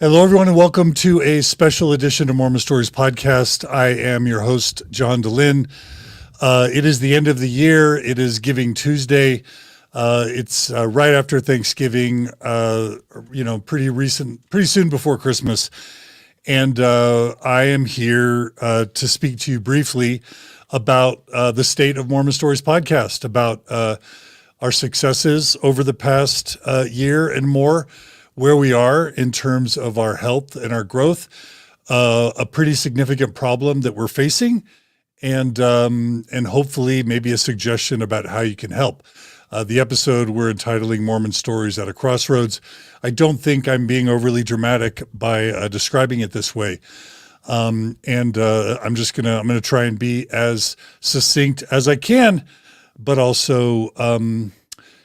Hello, everyone, and welcome to a special edition of Mormon Stories Podcast. I am your host, John DeLynn. It is the end of the year. It is Giving Tuesday. It's right after Thanksgiving, pretty soon before Christmas. And I am here to speak to you briefly about the state of Mormon Stories Podcast, about our successes over the past year and more, where we are in terms of our health and our growth, a pretty significant problem that we're facing, and hopefully maybe a suggestion about how you can help. The episode we're entitling Mormon Stories at a Crossroads. I don't think I'm being overly dramatic by describing it this way. I'm gonna try and be as succinct as I can, but also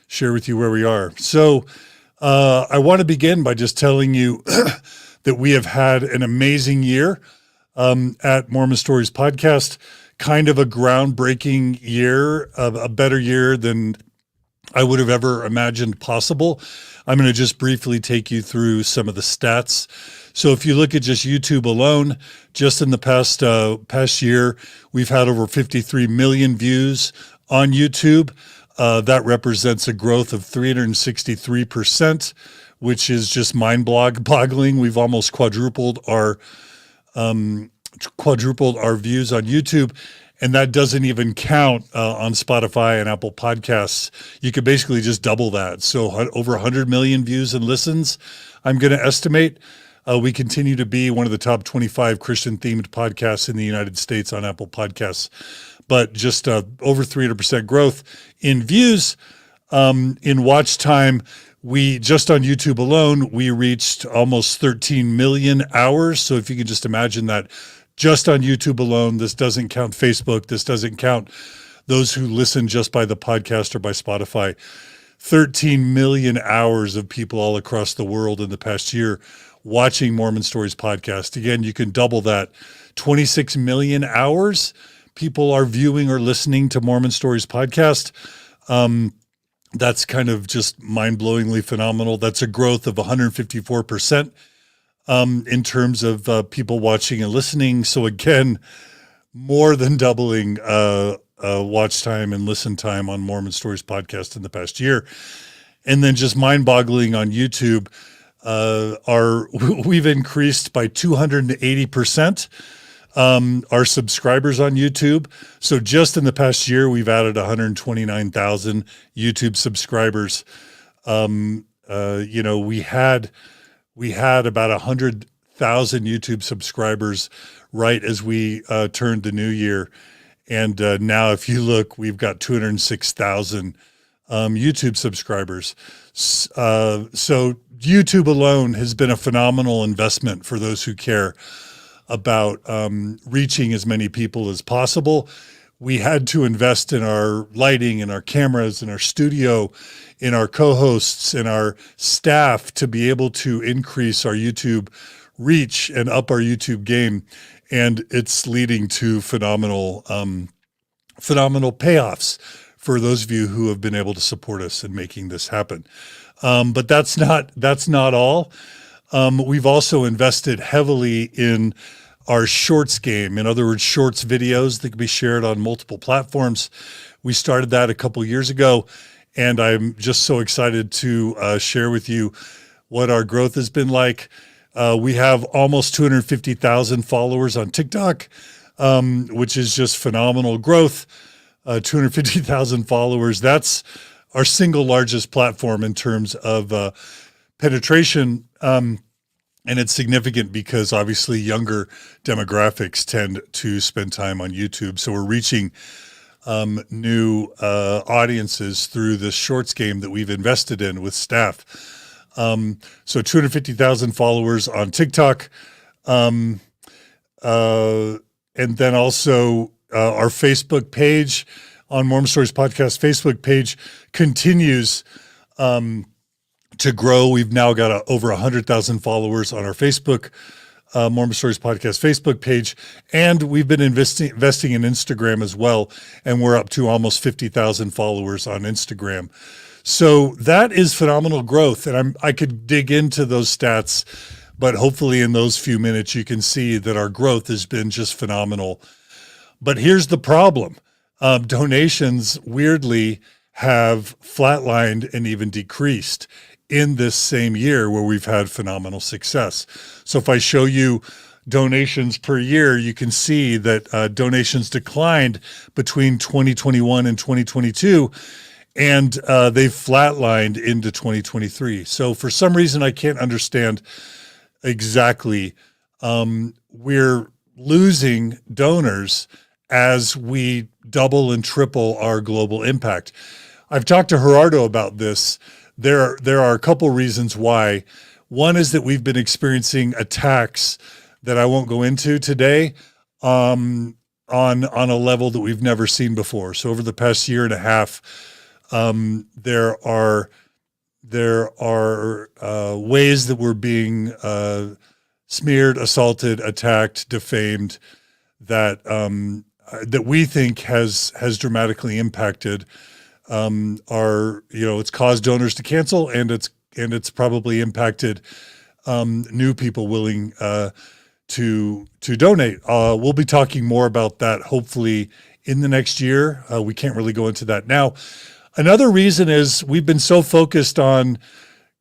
share with you where we are. So I want to begin by just telling you that we have had an amazing year at Mormon Stories Podcast, kind of a groundbreaking year, a better year than I would have ever imagined possible. I'm going to just briefly take you through some of the stats. So if you look at just YouTube alone, just in the past year, we've had over 53 million views on YouTube. That represents a growth of 363%, which is just mind-boggling. We've almost quadrupled our views on YouTube, and that doesn't even count on Spotify and Apple Podcasts. You could basically just double that. So over 100 million views and listens, I'm going to estimate. We continue to be one of the top 25 Christian-themed podcasts in the United States on Apple Podcasts. But just over 300% growth in views, in watch time. We just on YouTube alone, we reached almost 13 million hours. So if you can just imagine that just on YouTube alone, this doesn't count Facebook. This doesn't count those who listen just by the podcast or by Spotify. 13 million hours of people all across the world in the past year watching Mormon Stories Podcast. Again, you can double that. 26 million hours people are viewing or listening to Mormon Stories Podcast. That's kind of just mind-blowingly phenomenal. That's a growth of 154% in terms of people watching and listening. So again, more than doubling watch time and listen time on Mormon Stories Podcast in the past year. And then just mind-boggling on YouTube, we've increased by 280%. Our subscribers on YouTube. So just in the past year, we've added 129,000 YouTube subscribers. We had about 100,000 YouTube subscribers right as we turned the new year. And now if you look, we've got 206,000 YouTube subscribers. So YouTube alone has been a phenomenal investment for those who care about reaching as many people as possible. We had to invest in our lighting, in our cameras, in our studio, in our co-hosts, in our staff to be able to increase our YouTube reach and up our YouTube game. And it's leading to phenomenal payoffs for those of you who have been able to support us in making this happen. But that's not all. We've also invested heavily in our shorts game. In other words, shorts videos that can be shared on multiple platforms. We started that a couple years ago, and I'm just so excited to share with you what our growth has been like. We have almost 250,000 followers on TikTok, which is just phenomenal growth. 250,000 followers. That's our single largest platform in terms of penetration. And it's significant because obviously younger demographics tend to spend time on YouTube. So we're reaching new audiences through this shorts game that we've invested in with staff. So 250,000 followers on TikTok. And then also our Facebook page on Mormon Stories Podcast Facebook page continues to grow. We've now got over 100,000 followers on our Facebook, Mormon Stories Podcast Facebook page, and we've been investing in Instagram as well, and we're up to almost 50,000 followers on Instagram. So that is phenomenal growth, and I could dig into those stats, but hopefully in those few minutes you can see that our growth has been just phenomenal. But here's the problem. Donations weirdly have flatlined and even decreased in this same year where we've had phenomenal success. So if I show you donations per year, you can see that donations declined between 2021 and 2022, and they've flatlined into 2023. So for some reason, I can't understand exactly, we're losing donors as we double and triple our global impact. I've talked to Gerardo about this. There are a couple reasons why. One is that we've been experiencing attacks that I won't go into today, on a level that we've never seen before. So over the past year and a half, there are ways that we're being smeared, assaulted, attacked, defamed, that we think has dramatically impacted it's caused donors to cancel, and it's probably impacted new people willing to donate. We'll be talking more about that hopefully in the next year. We can't really go into that now. Another reason is we've been so focused on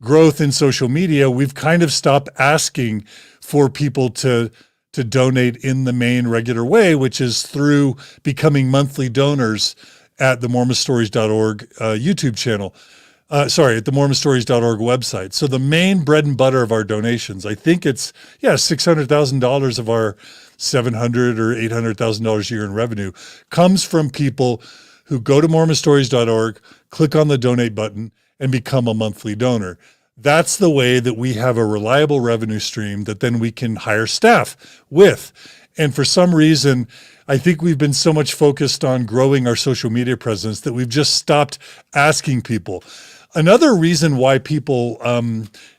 growth in social media, we've kind of stopped asking for people to donate in the main regular way, which is through becoming monthly donors at the mormonstories.org YouTube channel. At the mormonstories.org website. So the main bread and butter of our donations, I think it's, $600,000 of our $700,000 or $800,000 a year in revenue comes from people who go to mormonstories.org, click on the donate button, and become a monthly donor. That's the way that we have a reliable revenue stream that then we can hire staff with. And for some reason, I think we've been so much focused on growing our social media presence that we've just stopped asking people. Another reason why people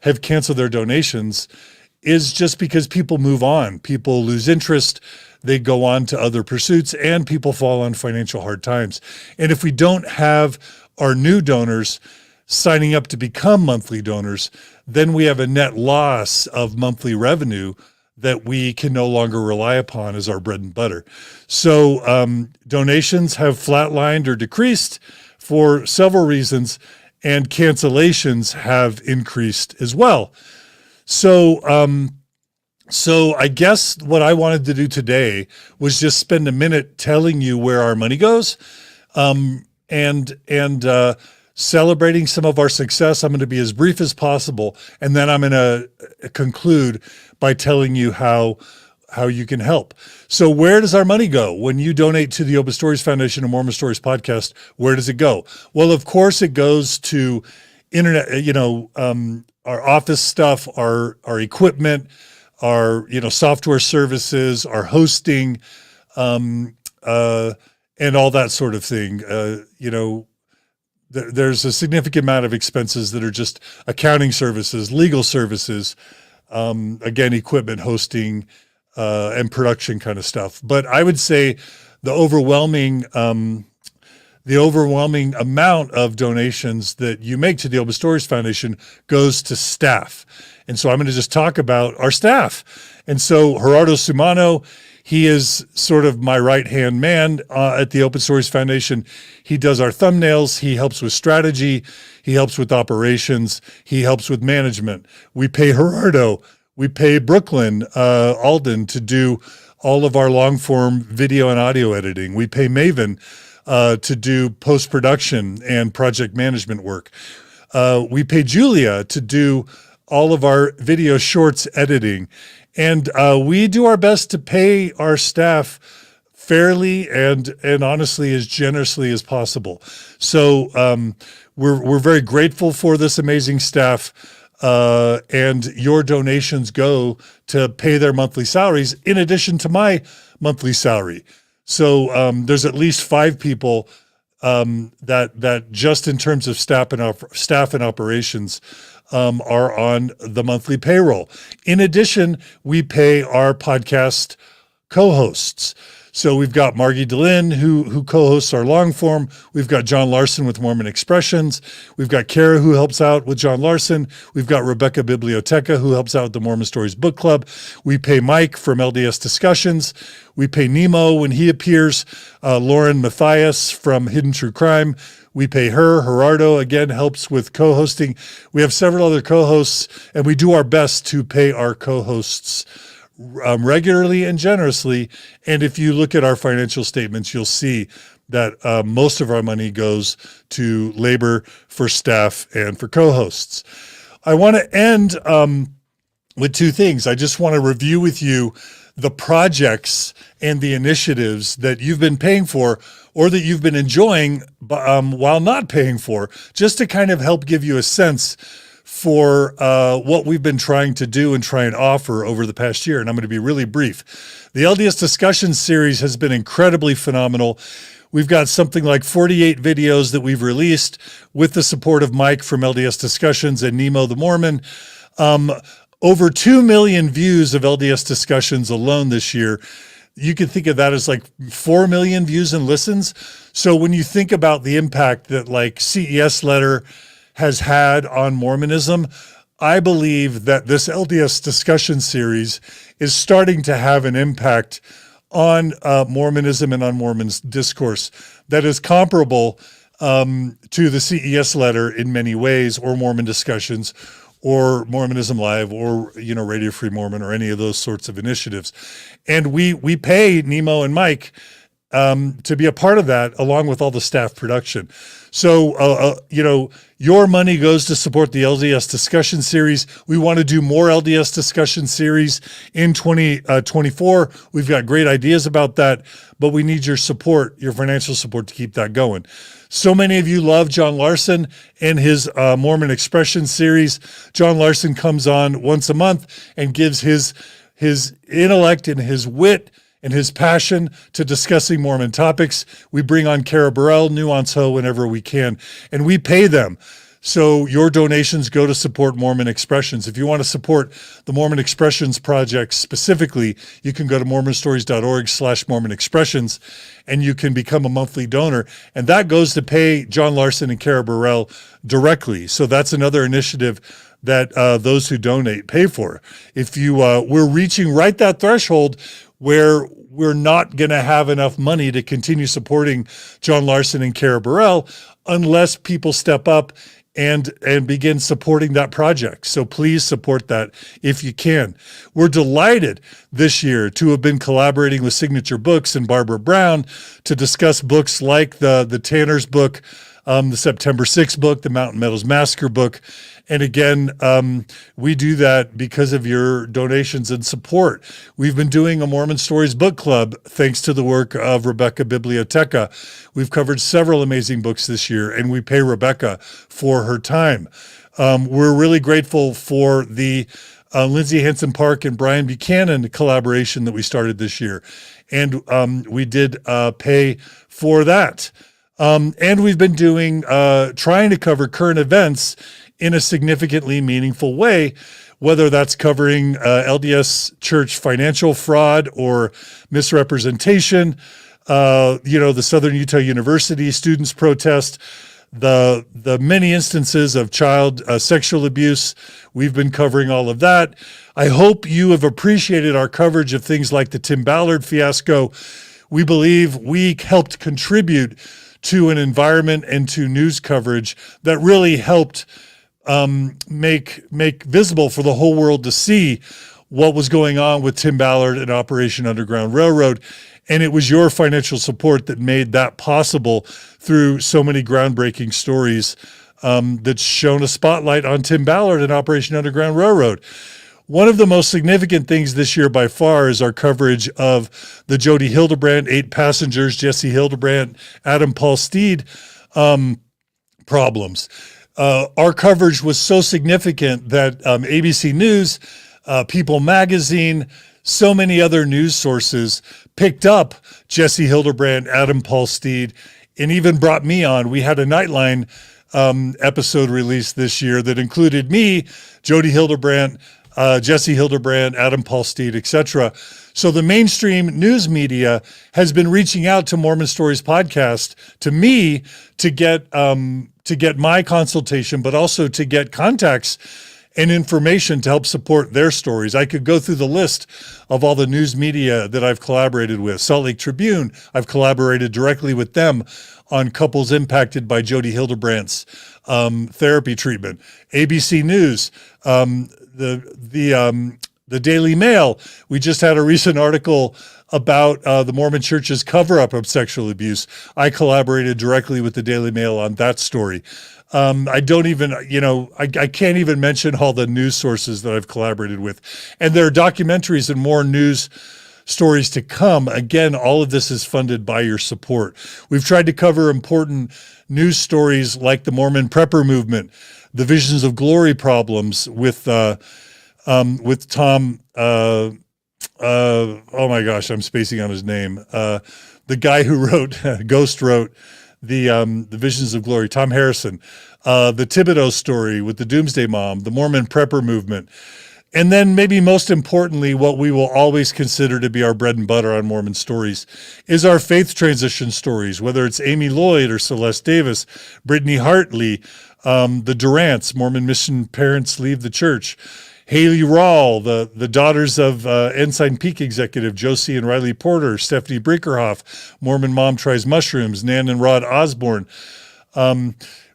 have canceled their donations is just because people move on. People lose interest. They go on to other pursuits, and people fall on financial hard times. And if we don't have our new donors signing up to become monthly donors, then we have a net loss of monthly revenue that we can no longer rely upon as our bread and butter. So donations have flatlined or decreased for several reasons, and cancellations have increased as well. So I guess what I wanted to do today was just spend a minute telling you where our money goes, and celebrating some of our success. I'm going to be as brief as possible, and then I'm going to conclude by telling you how you can help. So where does our money go? When you donate to the Open Stories Foundation and Mormon Stories Podcast, where does it go? Well, of course, it goes to internet, our office stuff, our equipment, our, software services, our hosting, and all that sort of thing. There's a significant amount of expenses that are just accounting services, legal services, again, equipment, hosting, and production kind of stuff. But I would say the overwhelming amount of donations that you make to the Open Stories Foundation goes to staff. And so I'm going to just talk about our staff. And so Gerardo Sumano, he is sort of my right-hand man at the Open Stories Foundation. He does our thumbnails. He helps with strategy. He helps with operations. He helps with management. We pay Gerardo. We pay Brooklyn Alden to do all of our long-form video and audio editing. We pay Maven to do post-production and project management work. We pay Julia to do all of our video shorts editing. And we do our best to pay our staff fairly and honestly as generously as possible. So we're very grateful for this amazing staff, and your donations go to pay their monthly salaries in addition to my monthly salary. So there's at least 5 people that just in terms of staff and operations are on the monthly payroll. In addition, we pay our podcast co-hosts. So we've got Margie DeLynn, who co-hosts our long form. We've got John Larson with Mormon Expressions. We've got Kara, who helps out with John Larson. We've got Rebecca Biblioteca, who helps out with the Mormon Stories Book Club. We pay Mike from LDS Discussions. We pay Nemo when he appears. Lauren Matthias from Hidden True Crime. We pay her. Gerardo, again, helps with co-hosting. We have several other co-hosts, and we do our best to pay our co-hosts regularly and generously. And if you look at our financial statements, you'll see that most of our money goes to labor for staff and for co-hosts. I want to end with two things. I just want to review with you the projects and the initiatives that you've been paying for or that you've been enjoying while not paying for, just to kind of help give you a sense for what we've been trying to do and try and offer over the past year. And I'm going to be really brief. The LDS Discussion series has been incredibly phenomenal. We've got something like 48 videos that we've released with the support of Mike from LDS Discussions and Nemo the Mormon. Over 2 million views of LDS Discussions alone this year. You can think of that as like 4 million views and listens. So when you think about the impact that like CES Letter has had on Mormonism, I believe that this LDS Discussion series is starting to have an impact on Mormonism and on Mormon's discourse that is comparable to the CES Letter in many ways, or Mormon Discussions, or Mormonism Live, or Radio Free Mormon, or any of those sorts of initiatives. And we pay Nemo and Mike to be a part of that, along with all the staff production. So, your money goes to support the LDS Discussion series. We want to do more LDS Discussion series in 2024. We've got great ideas about that, but we need your support, your financial support, to keep that going. So many of you love John Larson and his Mormon Expression series. John Larson comes on once a month and gives his intellect and his wit and his passion to discussing Mormon topics. We bring on Kara Burrell, Nuance Ho, whenever we can, and we pay them. So your donations go to support Mormon Expressions. If you want to support the Mormon Expressions project specifically, you can go to mormonstories.org/Mormon Expressions, and you can become a monthly donor. And that goes to pay John Larson and Kara Burrell directly. So that's another initiative that those who donate pay for. If you, we're reaching right that threshold where we're not going to have enough money to continue supporting John Larson and Kara Burrell unless people step up and begin supporting that project. So please support that if you can. We're delighted this year to have been collaborating with Signature Books and Barbara Brown to discuss books like the Tanner's book, the September 6th book, the Mountain Meadows Massacre book. And again, we do that because of your donations and support. We've been doing a Mormon Stories Book Club thanks to the work of Rebecca Biblioteca. We've covered several amazing books this year, and we pay Rebecca for her time. We're really grateful for the Lindsay Hansen Park and Brian Buchanan collaboration that we started this year. And we did pay for that. And we've been doing, trying to cover current events in a significantly meaningful way, whether that's covering LDS Church financial fraud or misrepresentation, the Southern Utah University students protest, the many instances of child sexual abuse. We've been covering all of that. I hope you have appreciated our coverage of things like the Tim Ballard fiasco. We believe we helped contribute to an environment and to news coverage that really helped make visible for the whole world to see what was going on with Tim Ballard and Operation Underground Railroad. And it was your financial support that made that possible through so many groundbreaking stories that shone a spotlight on Tim Ballard and Operation Underground Railroad. One of the most significant things this year by far is our coverage of the Jody Hildebrandt, 8 passengers, Jesse Hildebrandt, Adam Paul Steed problems. Our coverage was so significant that ABC News, People Magazine, so many other news sources picked up Jesse Hildebrandt, Adam Paul Steed, and even brought me on. We had a Nightline episode released this year that included me, Jody Hildebrandt, Jesse Hildebrand, Adam Paul Steed, etc. So the mainstream news media has been reaching out to Mormon Stories Podcast, to me, to get my consultation, but also to get contacts and information to help support their stories. I could go through the list of all the news media that I've collaborated with. Salt Lake Tribune, I've collaborated directly with them on couples impacted by Jody Hildebrandt's therapy treatment. ABC News, the Daily Mail. We just had a recent article about the Mormon Church's cover-up of sexual abuse. I collaborated directly with the Daily Mail on that story. I don't even, I can't even mention all the news sources that I've collaborated with. And there are documentaries and more news stories to come. Again, all of this is funded by your support. We've tried to cover important news stories like the Mormon prepper movement, the Visions of Glory problems with Tom, oh my gosh, I'm spacing on his name. The guy who wrote, Ghost wrote the Visions of Glory, Tom Harrison, the Thibodeau story with the Doomsday Mom, the Mormon prepper movement. And then maybe most importantly, what we will always consider to be our bread and butter on Mormon Stories is our faith transition stories, whether it's Amy Lloyd or Celeste Davis, Brittany Hartley, the Durants, Mormon mission parents leave the church, Haley Rawl, the daughters of Ensign Peak executive Josie and Riley Porter, Stephanie Brinkerhoff, Mormon mom tries mushrooms, Nan and Rod Osborne.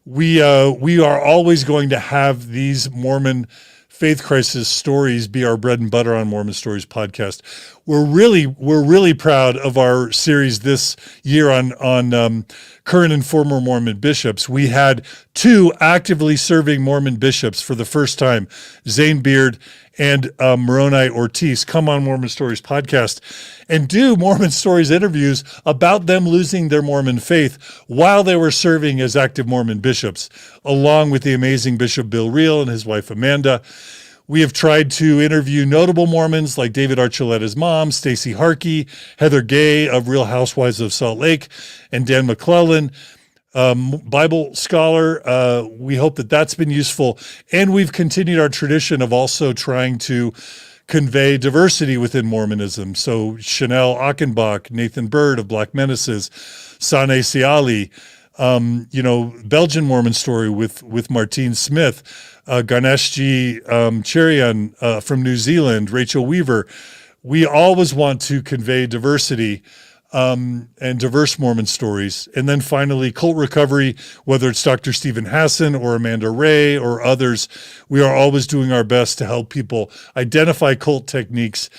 We are always going to have these Mormon faith crisis stories be our bread and butter on Mormon Stories Podcast. We're really proud of our series this year on current and former Mormon bishops. We had 2 actively serving Mormon bishops for the first time, Zane Beard and Moroni Ortiz, come on Mormon Stories Podcast and do Mormon Stories interviews about them losing their Mormon faith while they were serving as active Mormon bishops, along with the amazing Bishop Bill Reel and his wife Amanda. We have tried to interview notable Mormons like David Archuleta's mom, Stacy Harkey, Heather Gay of Real Housewives of Salt Lake, and Dan McClellan, Bible scholar. We hope that that's been useful. And we've continued our tradition of also trying to convey diversity within Mormonism. So Chanel Achenbach, Nathan Bird of Black Menaces, Sane Siali, Belgian Mormon story with Martine Smith, Ganeshji Cherian from New Zealand, Rachel Weaver. We always want to convey diversity and diverse Mormon stories. And then finally, cult recovery, whether it's Dr. Stephen Hassan or Amanda Ray or others, we are always doing our best to help people identify cult techniques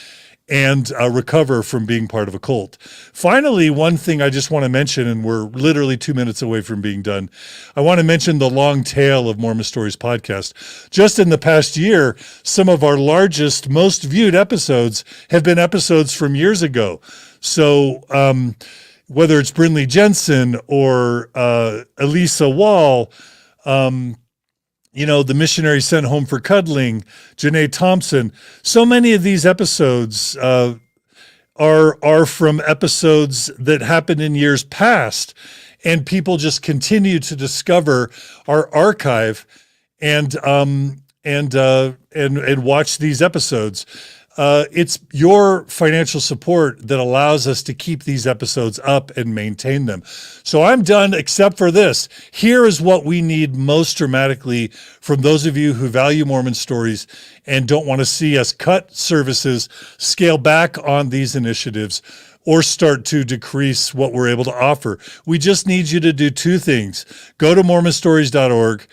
and recover from being part of a cult. Finally, one thing I just want to mention, and we're literally 2 minutes away from being done, I want to mention the long tail of Mormon Stories Podcast. Just in the past year, some of our largest, most viewed episodes have been episodes from years ago. So whether it's Brinley Jensen or Elisa Wall, the missionary sent home for cuddling, Janae Thompson. So many of these episodes are from episodes that happened in years past, and people just continue to discover our archive and watch these episodes. It's your financial support that allows us to keep these episodes up and maintain them. So I'm done except for this. Here is what we need most dramatically from those of you who value Mormon stories and don't want to see us cut services, scale back on these initiatives, or start to decrease what we're able to offer. We just need you to do 2 things. Go to mormonstories.org,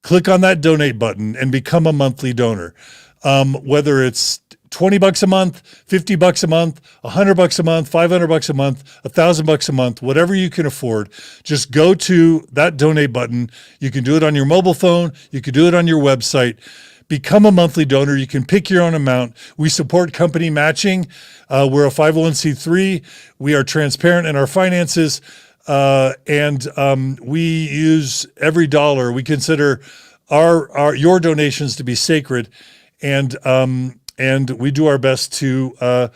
click on that donate button, and become a monthly donor. Whether it's $20 a month, $50 a month, $100 a month, $500 a month, $1,000 a month, whatever you can afford, just go to that donate button. You can do it on your mobile phone. You can do it on your website. Become a monthly donor. You can pick your own amount. We support company matching. We're a 501c3. We are transparent in our finances. And we use every dollar. We consider your donations to be sacred. And we do our best to,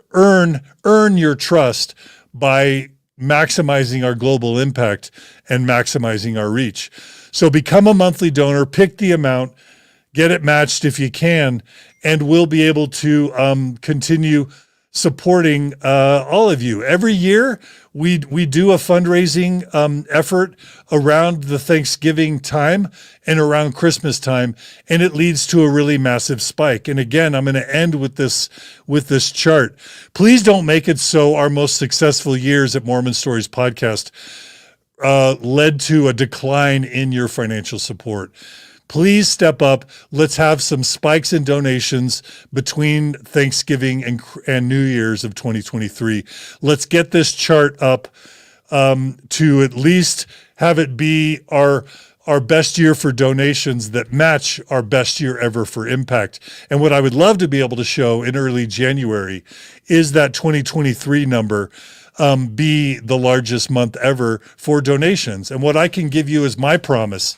earn your trust by maximizing our global impact and maximizing our reach. So become a monthly donor, pick the amount, get it matched if you can, and we'll be able to continue supporting all of you. Every year, we do a fundraising effort around the Thanksgiving time and around Christmas time, and it leads to a really massive spike. And again, I'm going to end with this chart. Please don't make it so our most successful years at Mormon Stories Podcast led to a decline in your financial support. Please step up. Let's have some spikes in donations between Thanksgiving and New Year's of 2023. Let's get this chart up to at least have it be our best year for donations that match our best year ever for impact. And what I would love to be able to show in early January is that 2023 number be the largest month ever for donations. And what I can give you as my promise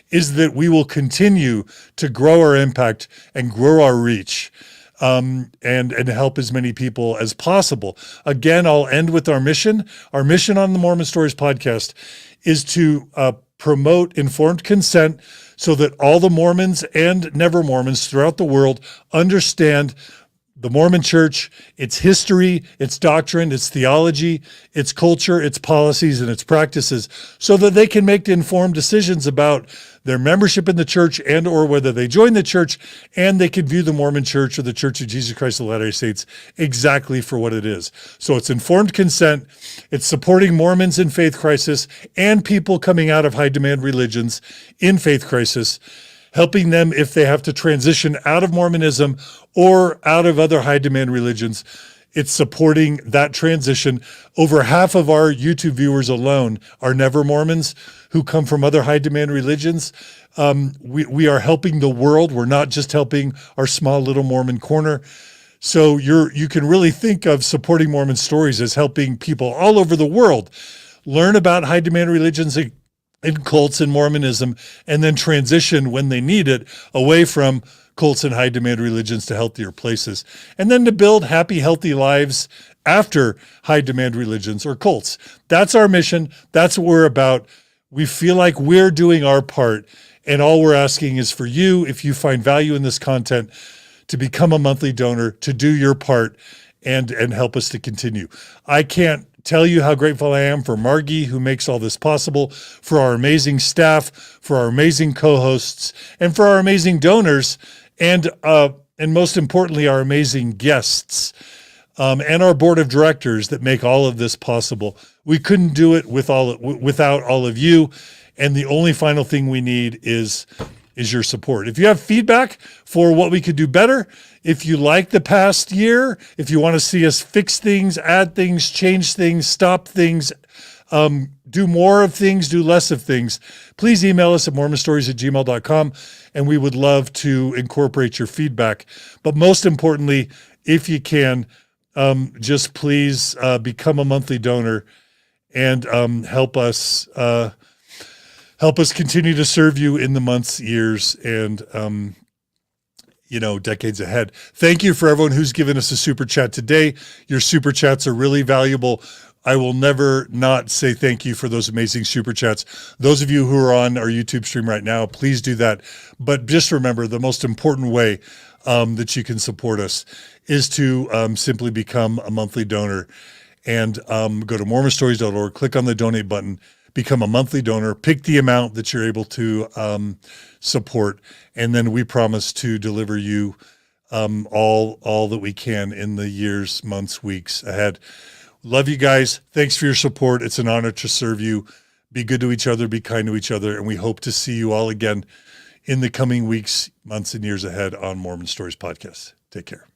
is that we will continue to grow our impact and grow our reach, and help as many people as possible. Again, I'll end with our mission. Our mission on the Mormon Stories Podcast is to promote informed consent so that all the Mormons and never Mormons throughout the world understand the Mormon Church, its history, its doctrine, its theology, its culture, its policies, and its practices, so that they can make informed decisions about their membership in the church and or whether they join the church, and they can view the Mormon Church or the Church of Jesus Christ of Latter-day Saints exactly for what it is. So it's informed consent, it's supporting Mormons in faith crisis and people coming out of high demand religions in faith crisis, helping them if they have to transition out of Mormonism or out of other high demand religions. It's supporting that transition. Over half of our YouTube viewers alone are never Mormons who come from other high demand religions. We are helping the world. We're not just helping our small little Mormon corner. So you can really think of supporting Mormon Stories as helping people all over the world learn about high demand religions and cults and Mormonism, and then transition when they need it away from cults and high demand religions to healthier places, and then to build happy, healthy lives after high demand religions or cults. That's our mission. That's what we're about. We feel like we're doing our part, and all we're asking is for you, if you find value in this content, to become a monthly donor, to do your part, and help us to continue. I can't tell you how grateful I am for Margie, who makes all this possible, for our amazing staff, for our amazing co-hosts, and for our amazing donors, and most importantly, our amazing guests, and our board of directors that make all of this possible. We couldn't do it without all of you, and the only final thing we need is your support. If you have feedback for what we could do better, if you like the past year, if you want to see us fix things, add things, change things, stop things, do more of things, do less of things, please email us at mormonstories@gmail.com, and we would love to incorporate your feedback. But most importantly, if you can, just please become a monthly donor and help us continue to serve you in the months, years, and decades ahead. Thank you for everyone who's given us a super chat today. Your super chats are really valuable. I will never not say thank you for those amazing super chats. Those of you who are on our YouTube stream right now, please do that. But just remember, the most important way that you can support us is to simply become a monthly donor, and go to mormonstories.org, click on the donate button, become a monthly donor, pick the amount that you're able to support, and then we promise to deliver you all that we can in the years, months, weeks ahead. Love you guys. Thanks for your support. It's an honor to serve you. Be good to each other, be kind to each other, and we hope to see you all again in the coming weeks, months, and years ahead on Mormon Stories Podcast. Take care.